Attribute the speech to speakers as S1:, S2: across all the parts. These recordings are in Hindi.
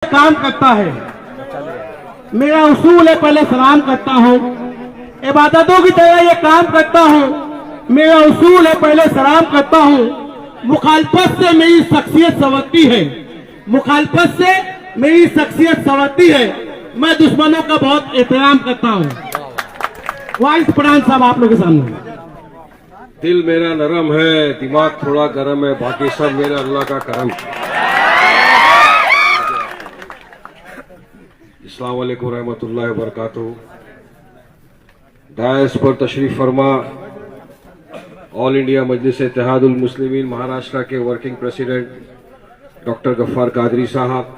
S1: काम करता है। मेरा उसूल है पहले सलाम करता हूँ, इबादतों की तरह ये काम करता हूँ। मेरा उसूल है पहले सलाम करता हूँ। मुखालफत से मेरी शख्सियत संवरती है, मुखालफत से मेरी शख्सियत संवरती है। मैं दुश्मनों का बहुत एहतराम करता हूँ। वाइस प्रधान साहब आप लोगों के सामने।
S2: दिल मेरा नरम है, दिमाग थोड़ा गरम है, बाकी सब मेरे अल्लाह का करम। अस्सलाम वालेकुम रहमतुल्लाहि व बरकातुहू। डायस पर तशरीफ फरमा ऑल इंडिया मजलिस इत्तेहादुल मुस्लिमीन महाराष्ट्र के working president doctor Gaffar Qadri साहब,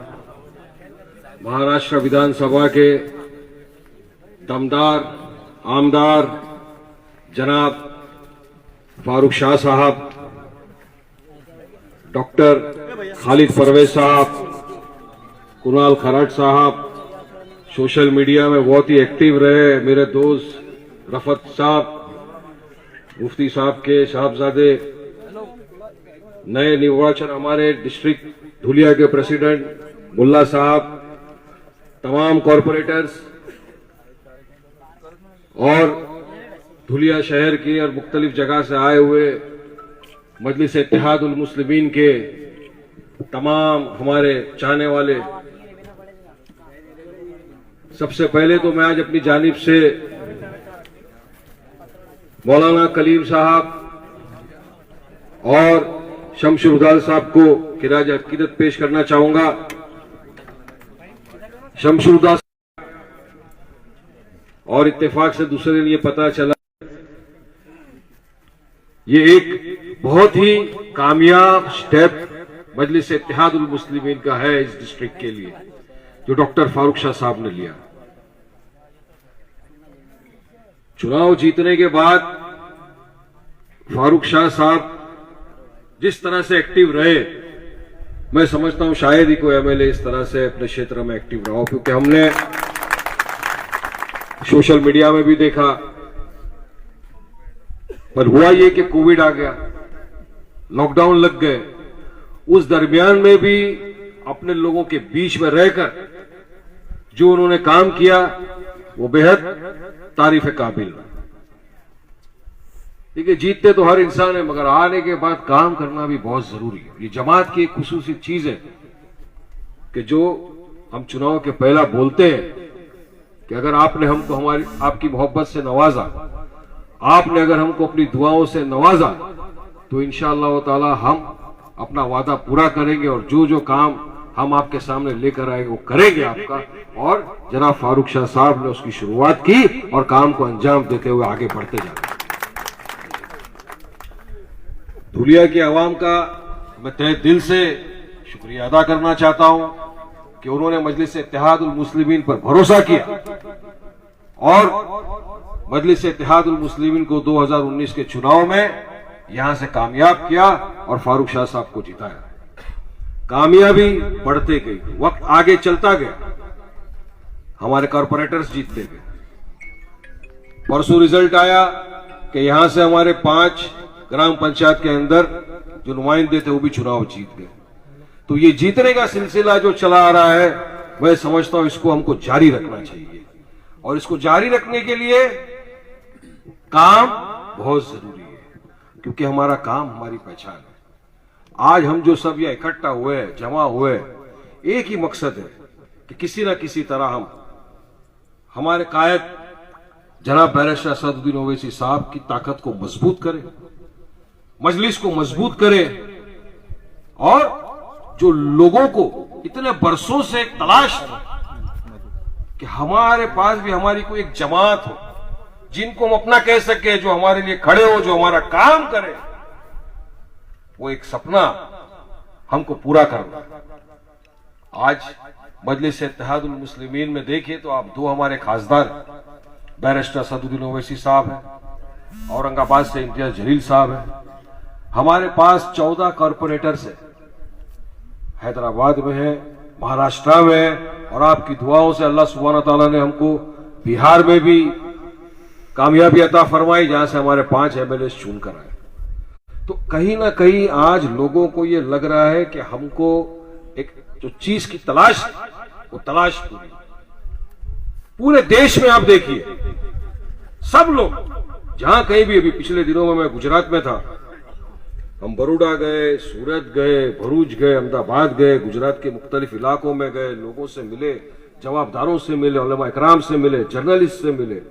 S2: महाराष्ट्र विधानसभा के दमदार आमदार जनाब फारूक शाह साहब, डॉक्टर खालिद परवेज साहब, कुणाल खराट साहब, सोशल मीडिया में बहुत ही एक्टिव रहे मेरे दोस्त रफत साहब, मुफ्ती साहब के साहबजादे, नए निर्वाचन हमारे डिस्ट्रिक्ट धुलिया के प्रेसिडेंट मुल्ला साहब, तमाम कॉरपोरेटर्स और धुलिया शहर की और मुख्तलिफ जगह से आए हुए मजलिस इत्तेहादुल मुस्लिमीन के तमाम हमारे चाहने वाले, सबसे पहले तो मैं आज अपनी जानिब से मौलाना कलीम साहब और शमशुर उदाल साहब को खिराज अकीदत पेश करना चाहूंगा। शमशुर उदाल और इत्तेफाक से दूसरे दिन ये पता चला ये एक बहुत ही कामयाब स्टेप मजलिस इत्तेहादुल मुस्लिमीन का है इस डिस्ट्रिक्ट के लिए, जो डॉक्टर फारूक शाह साहब ने लिया। चुनाव जीतने के बाद फारूक शाह साहब जिस तरह से एक्टिव रहे, मैं समझता हूं शायद ही कोई एमएलए इस तरह से अपने क्षेत्र में एक्टिव रहा हो, क्योंकि हमने सोशल मीडिया में भी देखा। पर हुआ ये कि कोविड आ गया, लॉकडाउन लग गए, उस दरमियान में भी अपने लोगों के बीच में रहकर जो उन्होंने काम किया वो बेहद तारीफ काबिल। देखिए, जीतते तो हर इंसान है, मगर आने के बाद काम करना भी बहुत जरूरी है। ये जमात की एक खुसूसी चीज है कि जो हम चुनाव के पहला बोलते हैं कि अगर आपने हमको हमारी आपकी मोहब्बत से नवाजा, आपने अगर हमको अपनी दुआओं से नवाजा, तो इंशाअल्लाह ताला हम अपना वादा पूरा करेंगे और जो जो काम हम आपके सामने लेकर आएंगे वो करेंगे आपका। और जनाब फारूक शाह साहब ने उसकी शुरुआत की और काम को अंजाम देते हुए आगे बढ़ते जा रहे। धुलिया की आवाम का मैं तहे दिल से शुक्रिया अदा करना चाहता हूं कि उन्होंने मजलिस इत्तेहादुल मुस्लिमीन पर भरोसा किया और मजलिस इत्तेहादुल मुस्लिमीन को 2019 के चुनाव में यहां से कामयाब किया और फारूक शाह साहब को जिताया। कामयाबी बढ़ते गई, वक्त आगे चलता गया, हमारे कॉरपोरेटर्स जीतते गए। परसों रिजल्ट आया कि यहां से हमारे 5 ग्राम पंचायत के अंदर जो नुमाइंदे थे वो भी चुनाव जीत गए। तो ये जीतने का सिलसिला जो चला आ रहा है, मैं समझता हूं इसको हमको जारी रखना चाहिए और इसको जारी रखने के लिए काम बहुत जरूरी है, क्योंकि हमारा काम हमारी पहचान है। आज हम जो सब ये इकट्ठा हुए, जमा हुए, एक ही मकसद है कि किसी ना किसी तरह हम हमारे कायद जनाब बैरिस्टर असदुद्दीन ओवैसी साहब की ताकत को मजबूत करें, मजलिस को मजबूत करें और जो लोगों को इतने बरसों से एक तलाश थी कि हमारे पास भी हमारी कोई एक जमात हो जिनको हम अपना कह सके, जो हमारे लिए खड़े हो, जो हमारा काम करे, वो एक सपना हमको पूरा करना। आज मजलिस इत्तेहादुल मुस्लिमीन में देखिए तो आप 2 हमारे खासदार बैरिस्टर असदुद्दीन ओवैसी साहब हैं, औरंगाबाद से इम्तियाज जलील साहब हैं। हमारे पास 14 कॉरपोरेटर्स हैं, हैदराबाद में है, महाराष्ट्र में है, और आपकी दुआओं से अल्लाह सुब्हानहू तआला ने हमको बिहार में भी कामयाबी अता फरमाई, जहां से हमारे 5 एमएलए चुनकर आए। तो कहीं ना कहीं आज लोगों को ये लग रहा है कि हमको एक जो चीज की तलाश वो तलाश पूरे देश में आप देखिए, सब लोग जहां कहीं भी, अभी पिछले दिनों में मैं गुजरात में था, हम बड़ौदा गए, सूरत गए, भरूच गए, अहमदाबाद गए, गुजरात के मुख्तलिफ इलाकों में गए, लोगों से मिले, जवाबदारों से मिले, उलमा इकराम से मिले, जर्नलिस्ट से मिले।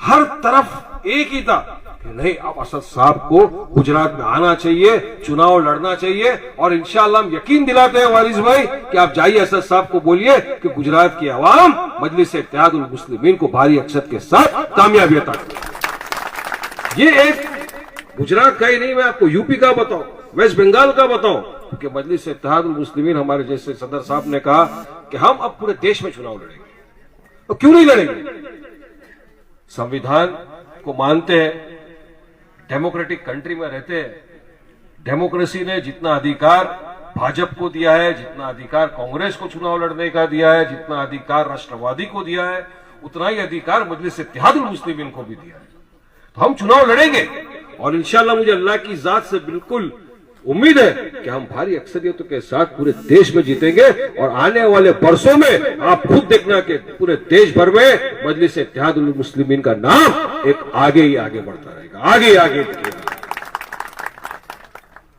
S2: हर तरफ एक ही था कि नहीं, अब असद साहब को गुजरात में आना चाहिए, चुनाव लड़ना चाहिए। और इंशाअल्लाह हम यकीन दिलाते हैं वारिस भाई कि आप जाइए, असद साहब को बोलिए कि गुजरात की आवाम मजलिस इत्तेहादुल मुस्लिमीन को भारी अक्सर के साथ कामयाबी अता करे। ये एक गुजरात का ही नहीं, मैं आपको यूपी का बताऊं, वेस्ट बंगाल का बताऊं, क्योंकि मजलिस इत्तेहादुल मुस्लिमीन, हमारे जैसे सदर साहब ने कहा कि हम अब पूरे देश में चुनाव लड़ेंगे। तो क्यों नहीं लड़ेंगे? संविधान को मानते हैं, डेमोक्रेटिक कंट्री में रहते हैं। डेमोक्रेसी ने जितना अधिकार भाजपा को दिया है, जितना अधिकार कांग्रेस को चुनाव लड़ने का दिया है, जितना अधिकार राष्ट्रवादी को दिया है, उतना ही अधिकार मजलिस इत्तेहादुल मुस्लिमीन को भी दिया है। तो हम चुनाव लड़ेंगे और इंशाअल्लाह मुझे अल्लाह की जात से बिल्कुल उम्मीद है कि हम भारी अक्सरियतों के साथ पूरे देश में जीतेंगे। और आने वाले बरसों में आप खुद देखना कि पूरे देश भर में मजलिस इत्तेहादुल मुस्लिमीन का नाम एक आगे ही आगे बढ़ता रहेगा, आगे ही आगे दिखेगा।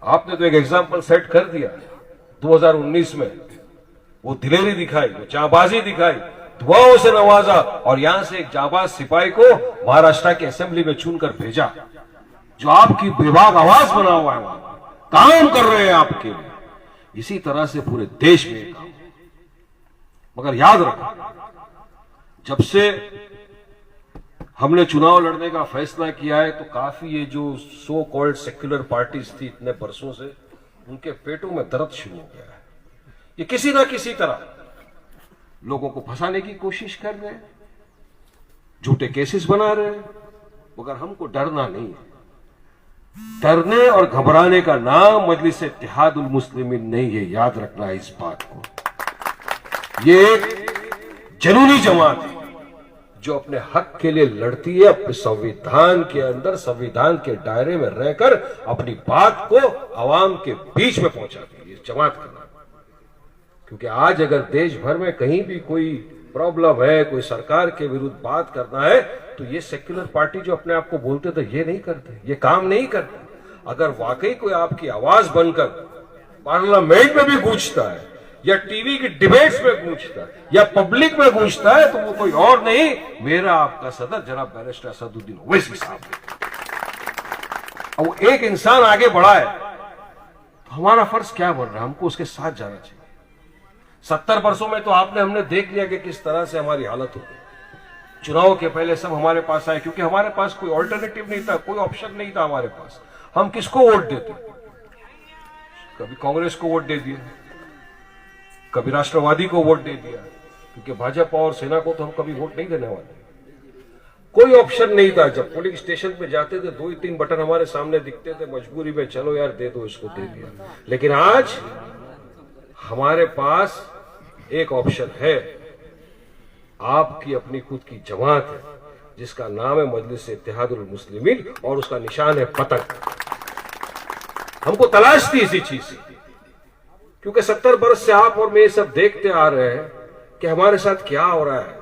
S2: आपने तो एक एग्जाम्पल सेट कर दिया 2019 में, वो दिलेरी दिखाई, वो जाबाजी दिखाई, दुआओं से नवाजा, और यहां से एक जाबाज सिपाही को महाराष्ट्र की असेंबली में चुनकर भेजा, जो आपकी बेबाक आवाज बना हुआ है, वहां काम कर रहे हैं आपके लिए। इसी तरह से पूरे देश में काम। मगर याद रखो, जब से हमने चुनाव लड़ने का फैसला किया है, तो काफी ये जो सो कॉल्ड सेक्युलर पार्टीज थी इतने बरसों से, उनके पेटों में दर्द शुरू हो गया है। ये किसी ना किसी तरह लोगों को फंसाने की कोशिश कर रहे हैं, झूठे केसेस बना रहे हैं। मगर हमको डरना नहीं है। डरने और घबराने का नाम मजलिस इत्तेहादुल मुस्लिमीन नहीं है, याद रखना है इस बात को। ये एक जनूनी जमात है जो अपने हक के लिए लड़ती है, अपने संविधान के अंदर, संविधान के दायरे में रहकर अपनी बात को आवाम के बीच में पहुंचाती है, इस जमात का नाम। क्योंकि आज अगर देश भर में कहीं भी कोई प्रॉब्लम है, कोई सरकार के विरुद्ध बात करना है, तो ये सेक्युलर पार्टी जो अपने आप को बोलते थे, ये नहीं करते, ये काम नहीं करते। अगर वाकई कोई आपकी आवाज बनकर पार्लियामेंट में भी गूंजता है, या टीवी की डिबेट्स में गूंजता है, या पब्लिक में गूंजता है, तो वो कोई और नहीं, मेरा आपका सदर जनाब बैरिस्टर असदुद्दीन ओवैसी साहब। अब वो एक इंसान आगे बढ़ा है, तो हमारा फर्ज क्या बन रहा है? हमको उसके साथ जाना चाहिए। 70 वर्षों में तो हमने देख लिया कि किस तरह से हमारी हालत हो गई। चुनाव के पहले सब हमारे पास आए, क्योंकि हमारे पास कोई ऑल्टरनेटिव नहीं था, कोई ऑप्शन नहीं था हमारे पास। हम किसको वोट देते? कभी कांग्रेस को वोट दे दिया, कभी राष्ट्रवादी को वोट दे दिया, क्योंकि भाजपा और सेना को तो हम कभी वोट नहीं देने वाले। कोई ऑप्शन नहीं था। जब पोलिंग स्टेशन पे जाते थे, 2-3 बटन हमारे सामने दिखते थे, मजबूरी में चलो यार दे दो, इसको दे दिया। लेकिन आज हमारे पास एक ऑप्शन है, आपकी अपनी खुद की जमात है, जिसका नाम है मजलिस इत्तेहादुल मुस्लिमीन, और उसका निशान है पतंग। हमको तलाश थी इसी चीज से, क्योंकि 70 वर्ष से आप और मैं सब देखते आ रहे हैं कि हमारे साथ क्या हो रहा है।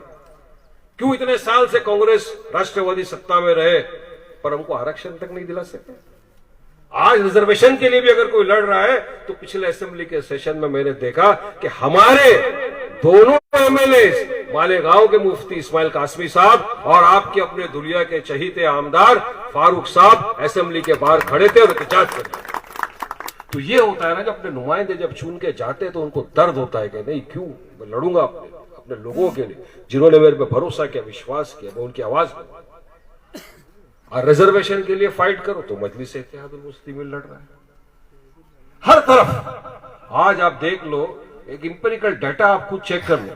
S2: क्यों इतने साल से कांग्रेस राष्ट्रवादी सत्ता में रहे, पर हमको आरक्षण तक नहीं दिला सके। आज रिजर्वेशन के लिए भी अगर कोई लड़ रहा है, तो पिछले असेंबली के सेशन में मैंने देखा कि हमारे दोनों एमएलए, मालेगांव के मुफ्ती इस्माइल कासमी साहब और आपके अपने दुलिया के चहीते आमदार फारूक साहब असेंबली के बाहर खड़े थे और एहतजाज कर रहे थे। तो ये होता है ना, जब अपने नुमाइंदे जब चुन के जाते तो उनको दर्द होता है कि नहीं, क्यों मैं लड़ूंगा अपने लोगों के लिए, जिन्होंने मेरे पे भरोसा किया, विश्वास किया, मैं उनकी आवाज दूंगा। और रिजर्वेशन के लिए फाइट करो तो मजलिस इत्तेहादुल मुस्लिमीन लड़ रहा है हर तरफ। आज आप देख लो, एक इंपेरिकल डाटा आप खुद चेक कर लो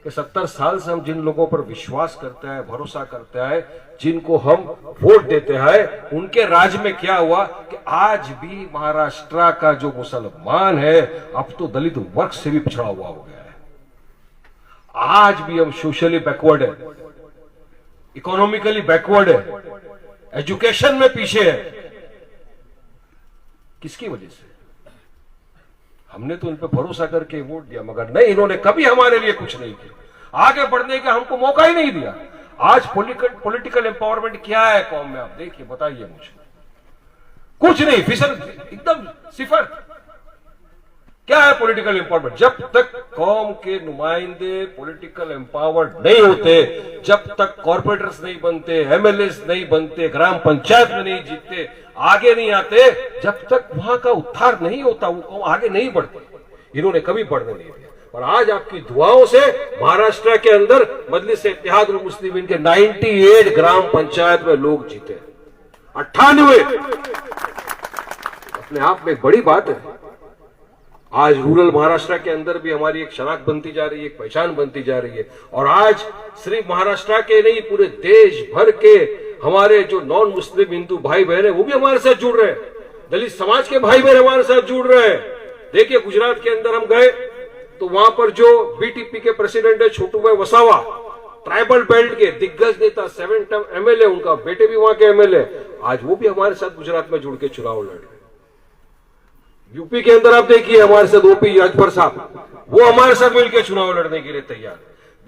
S2: कि 70 साल से हम जिन लोगों पर विश्वास करते हैं, भरोसा करते हैं, जिनको हम वोट देते हैं, उनके राज में क्या हुआ कि आज भी महाराष्ट्र का जो मुसलमान है, अब तो दलित वर्ग से भी पिछड़ा हुआ हो गया है। आज भी हम सोशली बैकवर्ड है, इकोनॉमिकली बैकवर्ड है, एजुकेशन में पीछे है। किसकी वजह से? हमने तो उन पर भरोसा करके वोट दिया, मगर नहीं, इन्होंने कभी हमारे लिए कुछ नहीं किया, आगे बढ़ने का हमको मौका ही नहीं दिया। आज पॉलिटिकल एम्पावरमेंट क्या है कौम में, आप देखिए, बताइए मुझे। कुछ नहीं, फिसर एकदम सिफर। क्या है पॉलिटिकल एम्पावरमेंट? जब तक कौम के नुमाइंदे पॉलिटिकल एम्पावर्ड नहीं होते, जब तक कॉर्पोरेटर्स नहीं बनते, एमएलएस नहीं बनते, ग्राम पंचायत में नहीं जीतते, आगे नहीं आते, जब तक वहां का उद्धार नहीं होता, वो कौम आगे नहीं बढ़ती। इन्होंने कभी बढ़ने नहीं दिया। और आज आपकी दुआओं से महाराष्ट्र के अंदर मजलिस इत्तेहादुल मुस्लिमीन के 98 ग्राम पंचायत में लोग जीते, 98। अपने आप में बड़ी बात है। आज रूरल महाराष्ट्र के अंदर भी हमारी एक शनाख्त बनती जा रही है, एक पहचान बनती जा रही है। और आज सिर्फ महाराष्ट्र के नहीं, पूरे देश भर के हमारे जो नॉन मुस्लिम हिंदू भाई बहन है वो भी हमारे साथ जुड़ रहे हैं। दलित समाज के भाई बहन हमारे साथ जुड़ रहे हैं। देखिए, गुजरात के अंदर हम गए तो वहां पर जो बीटीपी के प्रेसिडेंट है छोटूभाई वसावा, ट्राइबल बेल्ट के दिग्गज नेता, 7 टर्म एमएलए, उनका बेटे भी वहां के एमएलए, आज वो भी हमारे साथ गुजरात में जुड़ के चुनाव लड़ रहे। यूपी के अंदर आप देखिए, हमारे साथ ओपी राजभर साहब, वो हमारे साथ मिलकर चुनाव लड़ने के लिए तैयार।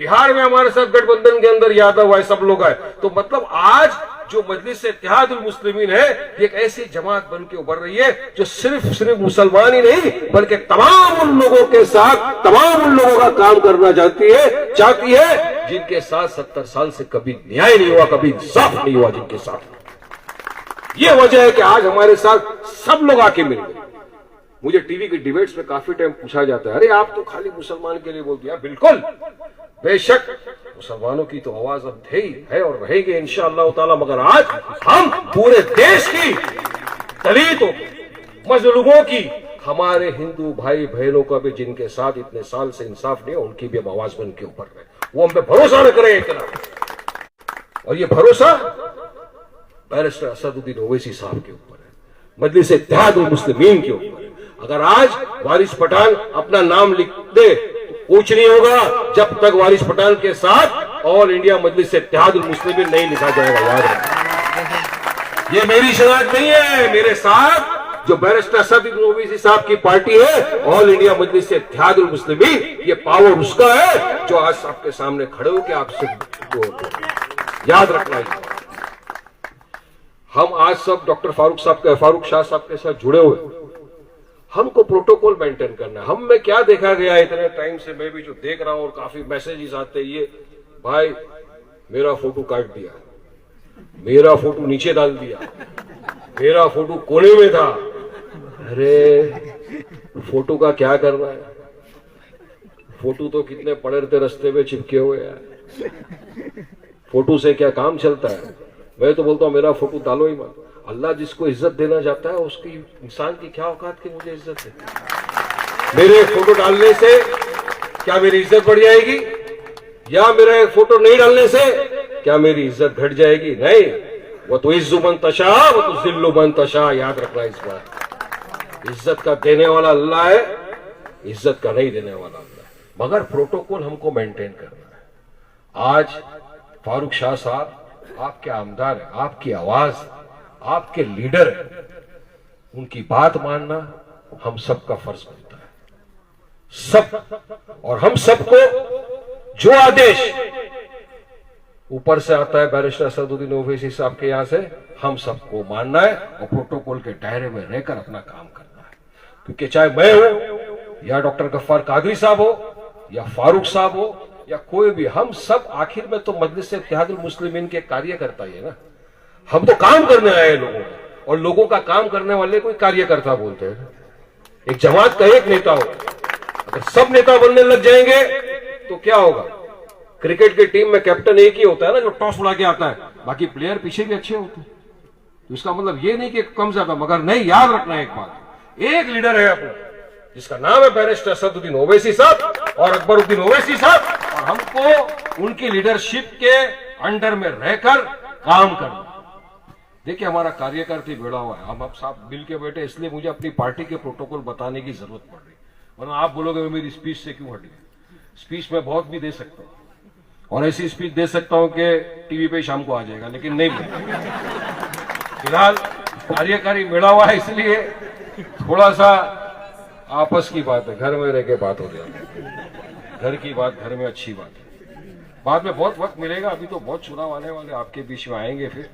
S2: बिहार में हमारे साथ गठबंधन के अंदर यादव आए, सब लोग आए। तो मतलब आज जो मजलिस इत्तेहादुल मुस्लिमीन है, एक ऐसी जमात बन के उभर रही है जो सिर्फ मुसलमान ही नहीं, बल्कि तमाम उन लोगों के साथ, तमाम उन लोगों का काम करना चाहती है जिनके साथ 70 साल से कभी न्याय नहीं हुआ, कभी इंसाफ नहीं हुआ जिनके साथ। ये वजह है कि आज हमारे साथ सब लोग आके मिल गए। मुझे टीवी के डिबेट्स में काफी टाइम पूछा जाता है, अरे आप तो खाली मुसलमान के लिए बोल दिया। बिल्कुल, बेशक मुसलमानों की तो आवाज अब है और रहेगी इंशाअल्लाह ताला, मगर आज हम पूरे देश की, दलितों, मजलूमों की, हमारे हिंदू भाई बहनों का भी जिनके साथ इतने साल से इंसाफ नहीं है, उनकी भी हम आवाज बन के ऊपर रहे। वो हम पे भरोसा न करें इतना, और ये भरोसा बैरिस्टर असदुद्दीन ओवैसी साहब के ऊपर है, मजलिस इत्तेहादुल मुस्लिमीन के ऊपर है। अगर आज वारिस पठान अपना नाम लिख दे तो कुछ नहीं होगा जब तक वारिस पठान के साथ ऑल इंडिया मजलिस इत्तेहादुल मुस्लिमीन नहीं लिखा जाएगा। याद रखना, ये मेरी शनाख्त नहीं है। मेरे साथ जो बैरिस्टर असदुद्दीन ओवैसी साहब की पार्टी है, ऑल इंडिया मजलिस इत्तेहादुल मुस्लिमीन, ये पावर उसका है जो आज आपके सामने खड़े होकर आपसे याद रखना। हम आज सब डॉक्टर फारूक शाह साहब के साथ जुड़े हुए। हमको प्रोटोकॉल मेंटेन करना है। हम में क्या देखा गया इतने टाइम से, मैं भी जो देख रहा हूं और काफी मैसेजेस आते हैं, ये भाई मेरा फोटो काट दिया, मेरा फोटो नीचे डाल दिया, मेरा फोटो कोने में था। अरे फोटो का क्या करना है? फोटो तो कितने पड़े रहते रास्ते में चिपके हुए हैं। फोटो से क्या काम चलता है? मैं तो बोलता हूं मेरा फोटो डालो ही मत। अल्लाह जिसको इज्जत देना चाहता है उसकी, इंसान की क्या औकात की मुझे इज्जत है? मेरे फोटो डालने से क्या मेरी इज्जत बढ़ जाएगी, या मेरे फोटो नहीं डालने से क्या मेरी इज्जत घट जाएगी? नहीं, वो तो इज्जु मन तशा, वो तो जिल्लु मन तशा। याद रखना इस बात। इज्जत का देने वाला अल्लाह है, इज्जत का नहीं देने वाला अल्लाह है, मगर प्रोटोकॉल हमको मेंटेन करना है। आज फारूक शाह साहब आपके आमदार है, आपकी आवाज, आपके लीडर है, उनकी बात मानना हम सबका फर्ज बनता है। सब, और हम सबको जो आदेश ऊपर से आता है बैरिस्टर असदुद्दीन ओवैसी साहब के यहां से, हम सबको मानना है और प्रोटोकॉल के दायरे में रहकर अपना काम करना है। क्योंकि चाहे मैं हूं या डॉक्टर गफ्फार कादरी साहब हो या फारूक साहब हो या कोई भी, हम सब आखिर में तो मजलिस इत्तेहादुल मुस्लिमीन के कार्यकर्ता ही है ना। हम तो काम करने आए हैं लोगों का, और लोगों का काम करने वाले कोई कार्यकर्ता बोलते हैं। एक जमात का एक नेता हो, अगर सब नेता बनने लग जाएंगे तो क्या होगा? क्रिकेट की टीम में कैप्टन एक ही होता है ना, जो टॉस उड़ा के आता है, बाकी प्लेयर पीछे भी अच्छे होते हैं। तो इसका मतलब ये नहीं कि कम ज्यादा, मगर नहीं, याद रखना एक बात, एक लीडर है अपना जिसका नाम है बैरिस्टर असदुद्दीन ओवैसी साहब और अकबरुद्दीन ओवैसी साहब, और हमको उनकी लीडरशिप के अंडर में रहकर काम करना। देखिए, हमारा कार्यकर्ता बेड़ा हुआ है, हम अब साहब मिल के बैठे, इसलिए मुझे अपनी पार्टी के प्रोटोकॉल बताने की जरूरत पड़ रही, वरना आप बोलोगे मैं मेरी स्पीच से क्यों हट गया। स्पीच में बहुत भी दे सकता हूं, और ऐसी स्पीच दे सकता हूं कि टीवी पे शाम को आ जाएगा, लेकिन नहीं बोलेगा। फिलहाल कार्यकारी मेड़ा हुआ है, इसलिए थोड़ा सा आपस की बात है, घर में रह के बात हो जाती है। घर की बात घर में अच्छी बात है। बाद में बहुत वक्त मिलेगा, अभी तो बहुत चुनाव आने वाले आपके बीच में आएंगे फिर।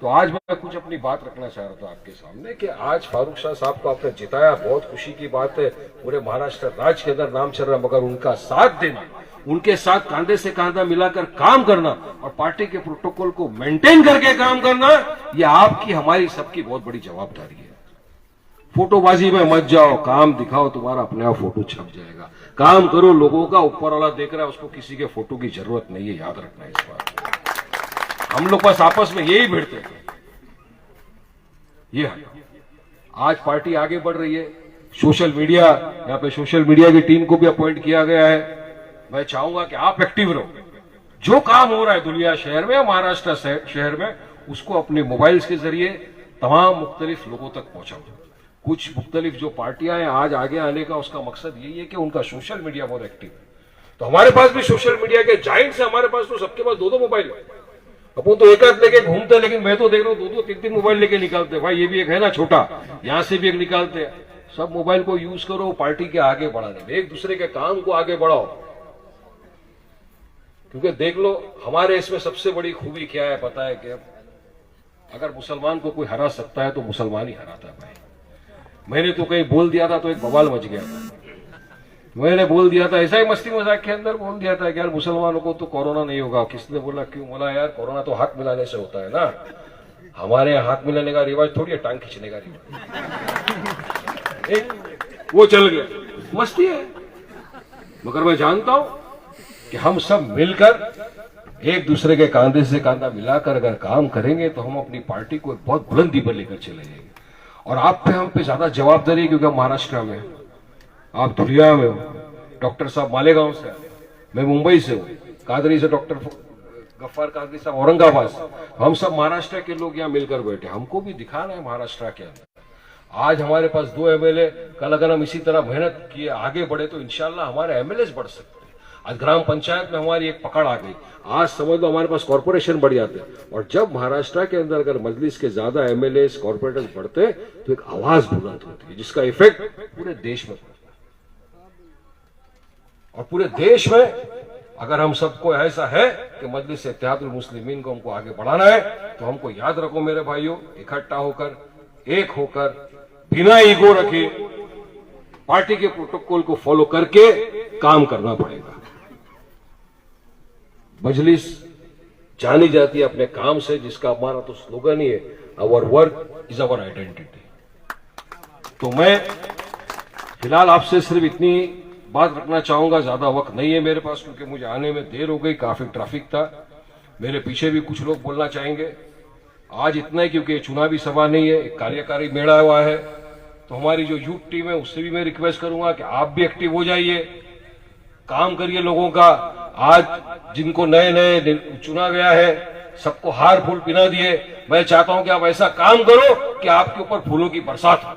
S2: तो आज मैं कुछ अपनी बात रखना चाह रहा था आपके सामने कि आज फारूक शाह साहब को आपने जिताया, बहुत खुशी की बात है। पूरे महाराष्ट्र राज्य के अंदर नाम चल रहा है, मगर उनका साथ देना, उनके साथ कांधे से कांधा मिलाकर काम करना और पार्टी के प्रोटोकॉल को मेंटेन करके काम करना, ये आपकी हमारी सबकी बहुत बड़ी जवाबदारी है। फोटोबाजी में मत जाओ, काम दिखाओ, तुम्हारा अपने आप फोटो छप जाएगा। काम करो, लोगों का ऊपर वाला देख रहा है, उसको किसी के फोटो की जरूरत नहीं है, याद रखना इस बात। हम लोग बस आपस में यही भिड़ते हैं। ये आज पार्टी आगे बढ़ रही है। सोशल मीडिया, यहाँ पे सोशल मीडिया की टीम को भी अपॉइंट किया गया है। मैं चाहूंगा कि आप एक्टिव रहो। जो काम हो रहा है दुनिया शहर में, महाराष्ट्र शहर में, उसको अपने मोबाइल्स के जरिए तमाम मुख्तलिफ लोगों तक पहुंचाओ। कुछ मुख्तलिफ जो पार्टियां हैं आज आगे आने का, उसका मकसद यही है कि उनका सोशल मीडिया बहुत एक्टिव है। तो हमारे पास भी सोशल मीडिया के जाइंट्स है, हमारे पास तो सबके पास 2-2 मोबाइल है। अपन तो एक हाथ लेके घूमते हैं, लेकिन मैं तो देख रहा हूँ 2-2, 3-3 मोबाइल लेके निकालते हैं। भाई ये भी एक है ना छोटा, यहां से भी एक निकालते हैं। सब मोबाइल को यूज करो पार्टी के आगे बढ़ाने में, एक दूसरे के काम को आगे बढ़ाओ। क्योंकि देख लो हमारे इसमें सबसे बड़ी खूबी क्या है पता है कि अगर मुसलमान को कोई हरा सकता है तो मुसलमान ही हराता है भाई। मैंने तो कहीं बोल दिया था तो एक बवाल मच गया था। मैंने बोल दिया था, ऐसा ही मस्ती मजाक के अंदर बोल दिया था कि यार मुसलमानों को तो कोरोना नहीं होगा। किसने बोला? क्यों बोला? यार कोरोना तो हाथ मिलाने से होता है ना। हमारे यहाँ हाथ मिलाने का रिवाज थोड़ी है, टांग खींचने का रिवाज। वो चल गया, मस्ती है। मगर मैं जानता हूं कि हम सब मिलकर एक दूसरे के कांधे से कांधा मिलाकर अगर काम करेंगे तो हम अपनी पार्टी को एक बहुत बुलंदी पर लेकर चले जाएंगे। और आप पे हम पे ज्यादा जवाबदारी है, क्योंकि हम महाराष्ट्र में, आप धुलिया में हो। डॉक्टर साहब मालेगांव से, मैं मुंबई से हूँ, कादरी से डॉक्टर गफ्फार कादरी साहब औरंगाबाद से। हम सब महाराष्ट्र के लोग यहाँ मिलकर बैठे, हमको भी दिखाना है महाराष्ट्र के अंदर। आज हमारे पास 2 एमएलए, कल अगर हम इसी तरह मेहनत किए आगे बढ़े तो इंशाल्लाह हमारे एमएलए बढ़ सकते हैं। आज ग्राम पंचायत में हमारी एक पकड़ आ गई, आज समझ लो हमारे पास कॉर्पोरेशन बढ़ जाते हैं। और जब महाराष्ट्र के अंदर अगर मजलिस के ज्यादा एमएलए कॉर्पोरेटर्स बढ़ते तो एक आवाज बुलंद होती है, जिसका इफेक्ट पूरे देश में पड़ता है। और पूरे देश में अगर हम सबको ऐसा है कि मजलिस इत्तेहादुल मुस्लिमीन को हमको आगे बढ़ाना है, तो हमको याद रखो मेरे भाइयों, इकट्ठा होकर, एक होकर, बिना ईगो रखे पार्टी के प्रोटोकॉल को फॉलो करके काम करना पड़ेगा। मजलिस जानी जाती है अपने काम से, जिसका हमारा तो स्लोगन ही है, our work is our identity. तो मैं फिलहाल आपसे सिर्फ इतनी बात रखना चाहूंगा, ज्यादा वक्त नहीं है मेरे पास, क्योंकि मुझे आने में देर हो गई, काफी ट्रैफिक था। मेरे पीछे भी कुछ लोग बोलना चाहेंगे। आज इतना ही, क्योंकि चुनावी सभा नहीं है, एक कार्यकारी मेला हुआ है। तो हमारी जो यूथ टीम है उससे भी मैं रिक्वेस्ट करूंगा कि आप भी एक्टिव हो जाइए, काम करिए लोगों का। आज जिनको नए नए चुना गया है, सबको हार फूल पिना दिए। मैं चाहता हूं कि आप ऐसा काम करो कि आपके ऊपर फूलों की बरसात हो।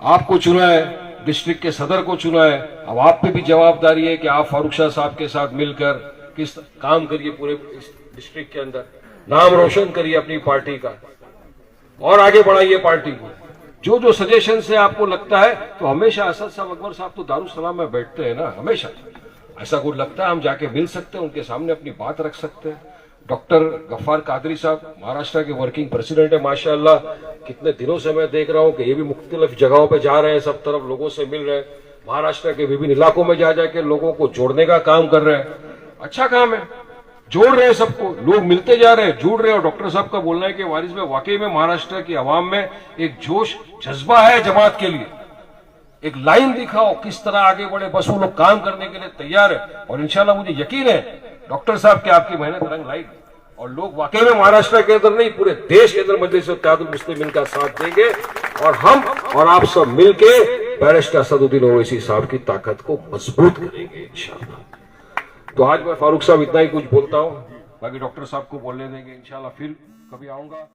S2: आपको चुना है, डिस्ट्रिक्ट के सदर को चुना है, अब आप पे भी जवाबदारी है कि आप फारूक शाह साहब के साथ मिलकर किस काम करिए, पूरे डिस्ट्रिक्ट के अंदर नाम रोशन करिए अपनी पार्टी का और आगे बढ़ाइए पार्टी को। जो जो सजेशन से आपको लगता है, तो हमेशा असद साहब, अकबर साहब तो दारुसलाम में बैठते हैं ना, हमेशा ऐसा कुछ लगता है हम जाके मिल सकते हैं, उनके सामने अपनी बात रख सकते हैं। डॉक्टर गफ्फार कादरी साहब महाराष्ट्र के वर्किंग प्रेसिडेंट है माशाअल्लाह। कितने दिनों से मैं देख रहा हूं कि ये भी मुख्तलिफ जगहों पे जा रहे हैं, सब तरफ लोगों से मिल रहे हैं, महाराष्ट्र के विभिन्न इलाकों में जा जाके लोगों को जोड़ने का काम कर रहे हैं। अच्छा काम है, जोड़ रहे हैं सबको, लोग मिलते जा रहे हैं, जुड़ रहे हैं। और डॉक्टर साहब का बोलना है कि वारिस में वाकई में महाराष्ट्र की आवाम में एक जोश जज्बा है जमात के लिए। एक लाइन दिखाओ किस तरह आगे बढ़े, बस वो लोग काम करने के लिए तैयार है। और इंशाल्लाह मुझे यकीन है डॉक्टर साहब की आपकी मेहनत रंग लाएगी और लोग वाकई में महाराष्ट्र के अंदर नहीं, पूरे देश के अंदर मजलिस इत्तेहादुल मुस्लिमीन का साथ देंगे। और हम और आप सब मिलके बैरिस्टर असदुद्दीन ओवैसी साहब की ताकत को मजबूत करेंगे इंशाल्लाह। तो आज मैं फारूक साहब इतना ही कुछ बोलता हूं, बाकी डॉक्टर साहब को बोलने देंगे, इंशाल्लाह फिर कभी आऊंगा।